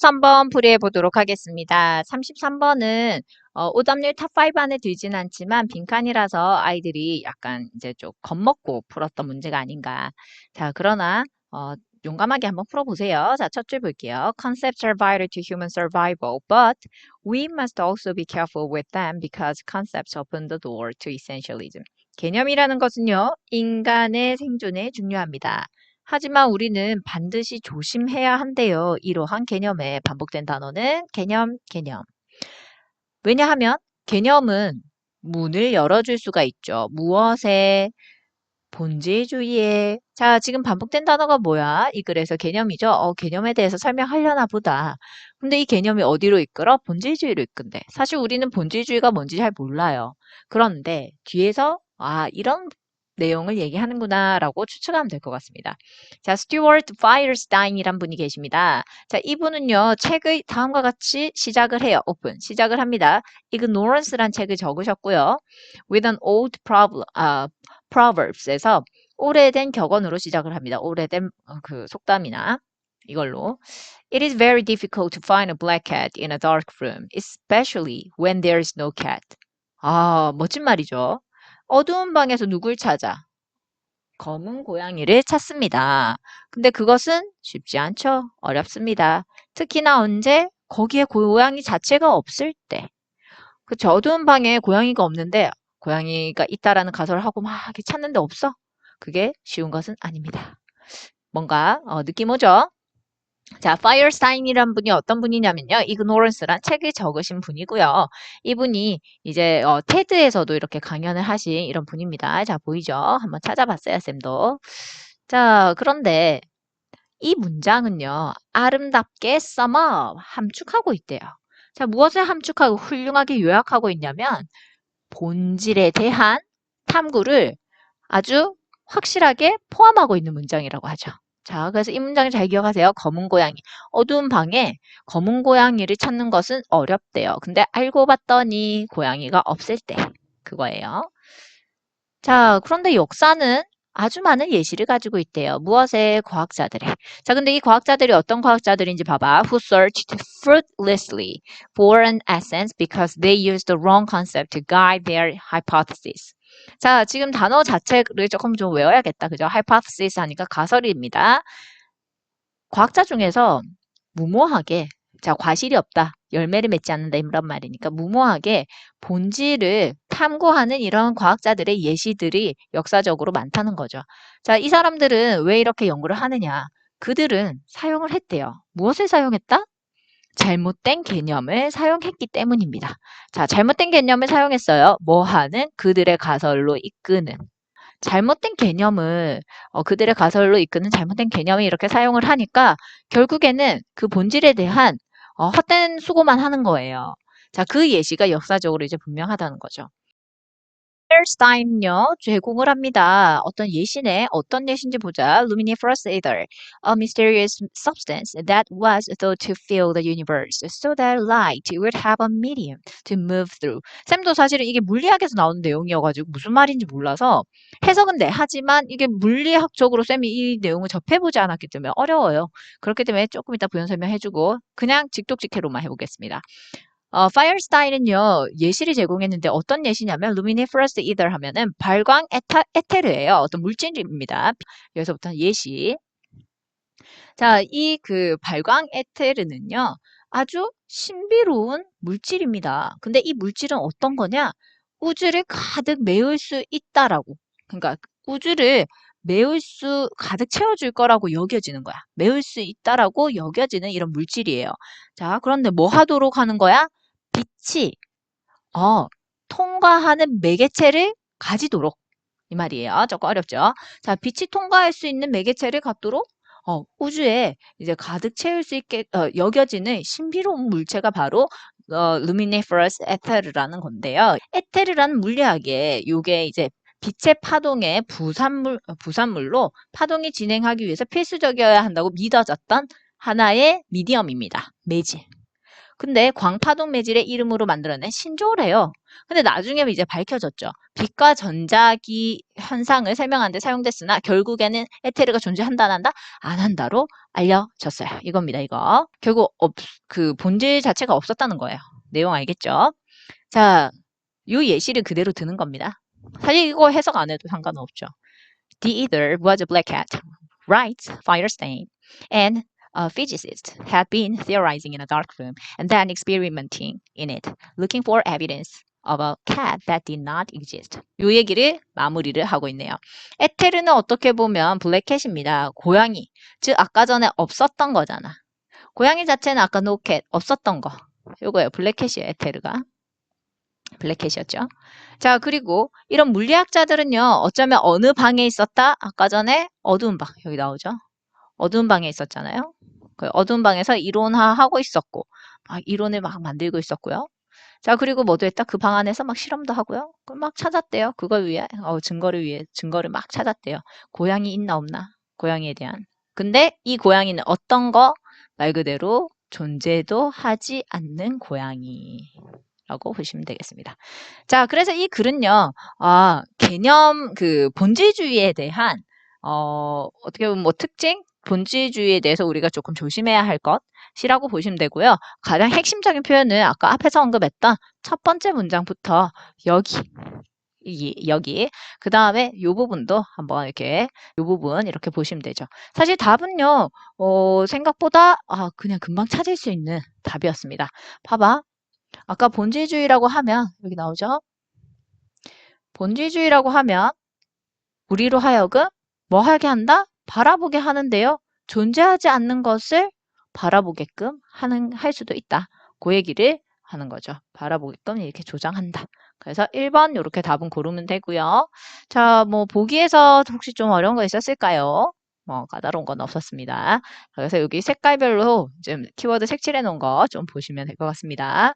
33번 풀이해 보도록 하겠습니다. 33번은 오답률 탑5 안에 들진 않지만 빈칸이라서 아이들이 약간 이제 좀 겁먹고 풀었던 문제가 아닌가. 자, 그러나 용감하게 한번 풀어보세요. 자, 첫 줄 볼게요. Concepts are vital to human survival, but we must also be careful with them because concepts open the door to essentialism. 개념이라는 것은요, 인간의 생존에 중요합니다. 하지만 우리는 반드시 조심해야 한대요. 이러한 개념에 반복된 단어는 개념. 왜냐하면 개념은 문을 열어줄 수가 있죠. 무엇에? 본질주의에. 자, 지금 반복된 단어가 뭐야? 이 글에서 개념이죠. 개념에 대해서 설명하려나 보다. 근데 이 개념이 어디로 이끌어? 본질주의로 이끈대. 사실 우리는 본질주의가 뭔지 잘 몰라요. 그런데 뒤에서 이런 내용을 얘기하는구나 라고 추측하면 될 것 같습니다. 자, 스튜어트 파이어스타인이란 분이 계십니다. 자, 이분은요, 책의 다음과 같이 시작을 해요. 오픈. 시작을 합니다. Ignorance란 책을 적으셨고요. With an old Proverbs에서 오래된 격언으로 시작을 합니다. 오래된 그 속담이나 이걸로. It is very difficult to find a black cat in a dark room, especially when there is no cat. 멋진 말이죠. 어두운 방에서 누굴 찾아? 검은 고양이를 찾습니다. 근데 그것은 쉽지 않죠. 어렵습니다. 특히나 언제? 거기에 고양이 자체가 없을 때. 그쵸. 어두운 방에 고양이가 없는데 고양이가 있다라는 가설을 하고 막 이렇게 찾는데 없어? 그게 쉬운 것은 아닙니다. 뭔가 느낌 오죠? 자, 파이어스타인이란 분이 어떤 분이냐면요. Ignorance란 책을 적으신 분이고요. 이분이 이제 테드에서도 이렇게 강연을 하신 이런 분입니다. 자, 보이죠? 한번 찾아봤어요, 쌤도. 자, 그런데 이 문장은요. 아름답게 sum up, 함축하고 있대요. 자, 무엇을 함축하고 훌륭하게 요약하고 있냐면 본질에 대한 탐구를 아주 확실하게 포함하고 있는 문장이라고 하죠. 자, 그래서 이 문장을 잘 기억하세요. 검은 고양이. 어두운 방에 검은 고양이를 찾는 것은 어렵대요. 근데 알고 봤더니 고양이가 없을 때 그거예요. 자, 그런데 역사는 아주 많은 예시를 가지고 있대요. 무엇에? 과학자들의. 자, 근데 이 과학자들이 어떤 과학자들인지 봐봐. Who searched fruitlessly for an essence because they used the wrong concept to guide their hypothesis. 자, 지금 단어 자체를 조금 좀 외워야겠다. 그죠? hypothesis 하니까 가설입니다. 과학자 중에서 무모하게, 자, 과실이 없다. 열매를 맺지 않는다. 이런 말이니까 무모하게 본질을 탐구하는 이런 과학자들의 예시들이 역사적으로 많다는 거죠. 자, 이 사람들은 왜 이렇게 연구를 하느냐? 그들은 사용을 했대요. 무엇을 사용했다? 잘못된 개념을 사용했기 때문입니다. 자, 잘못된 개념을 사용했어요. 뭐 하는? 그들의 가설로 이끄는. 잘못된 개념을 그들의 가설로 이끄는 잘못된 개념을 이렇게 사용을 하니까 결국에는 그 본질에 대한 헛된 수고만 하는 거예요. 자, 그 예시가 역사적으로 이제 분명하다는 거죠. 스타인요 제공을 합니다. 어떤 예시네. 어떤 예시인지 보자. Luminiferous ether, a mysterious substance that was thought to fill the universe, so that light would have a medium to move through. 쌤도 사실은 이게 물리학에서 나오는 내용이어가지고 무슨 말인지 몰라서 해석은 돼. 하지만 이게 물리학적으로 쌤이 이 내용을 접해보지 않았기 때문에 어려워요. 그렇기 때문에 조금 이따 부연 설명해주고 그냥 직독직해로만 해보겠습니다. 파이어스타인은요, 예시를 제공했는데 어떤 예시냐면, luminiferous ether 하면은 발광 에테르예요. 어떤 물질입니다. 여기서부터 예시. 자, 이 그 발광 에테르는요, 아주 신비로운 물질입니다. 근데 이 물질은 어떤 거냐? 우주를 가득 메울 수 있다라고. 그러니까 우주를 가득 채워줄 거라고 여겨지는 거야. 메울 수 있다라고 여겨지는 이런 물질이에요. 자, 그런데 뭐 하도록 하는 거야? 빛이 통과하는 매개체를 가지도록 이 말이에요. 조금 어렵죠? 자, 빛이 통과할 수 있는 매개체를 갖도록 우주에 이제 가득 채울 수 있게 여겨지는 신비로운 물체가 바로 luminiferous ether라는 건데요. 에테르라는 물리학에 이게 이제 빛의 파동의 부산물로 파동이 진행하기 위해서 필수적이어야 한다고 믿어졌던 하나의 미디엄입니다. 매질. 근데 광파동 매질의 이름으로 만들어낸 신조어래요. 근데 나중에 이제 밝혀졌죠. 빛과 전자기 현상을 설명하는 데 사용됐으나 결국에는 에테르가 존재한다 안 한다? 안 한다로 알려졌어요. 이겁니다. 이거. 결국 그 본질 자체가 없었다는 거예요. 내용 알겠죠? 자, 이 예시를 그대로 드는 겁니다. 사실 이거 해석 안 해도 상관없죠. The ether was a black cat, writes Firestein, and a physicist had been theorizing in a dark room and then experimenting in it, looking for evidence of a cat that did not exist. 이 얘기를 마무리를 하고 있네요. 에테르는 어떻게 보면 블랙캣입니다. 고양이. 즉 아까 전에 없었던 거잖아. 고양이 자체는 아까 노캣 없었던 거. 요거예요. 블랙캣이에요. 에테르가. 블랙캣이었죠. 자, 그리고 이런 물리학자들은요, 어쩌면 어느 방에 있었다? 아까 전에 어두운 방, 여기 나오죠? 어두운 방에 있었잖아요. 그 어두운 방에서 이론화하고 있었고, 막 이론을 막 만들고 있었고요. 자, 그리고 뭐도 했다? 그 방 안에서 막 실험도 하고요. 막 찾았대요. 그걸 위해, 증거를 위해, 증거를 막 찾았대요. 고양이 있나 없나? 고양이에 대한. 근데 이 고양이는 어떤 거? 말 그대로 존재도 하지 않는 고양이. 라고 보시면 되겠습니다. 자, 그래서 이 글은요, 개념, 본질주의에 대한, 어떻게 보면 뭐 특징? 본질주의에 대해서 우리가 조금 조심해야 할 것이라고 보시면 되고요. 가장 핵심적인 표현은 아까 앞에서 언급했던 첫 번째 문장부터 여기, 그 다음에 이 부분도 한번 이렇게, 이 부분 이렇게 보시면 되죠. 사실 답은요, 생각보다, 그냥 금방 찾을 수 있는 답이었습니다. 봐봐. 아까 본질주의라고 하면 여기 나오죠? 본질주의라고 하면 우리로 하여금 뭐 하게 한다? 바라보게 하는데요. 존재하지 않는 것을 바라보게끔 할 수도 있다. 그 얘기를 하는 거죠. 바라보게끔 이렇게 조장한다. 그래서 1번 이렇게 답은 고르면 되고요. 자, 뭐 보기에서 혹시 좀 어려운 거 있었을까요? 뭐 까다로운 건 없었습니다. 그래서 여기 색깔별로 좀 키워드 색칠해 놓은 거 좀 보시면 될 것 같습니다.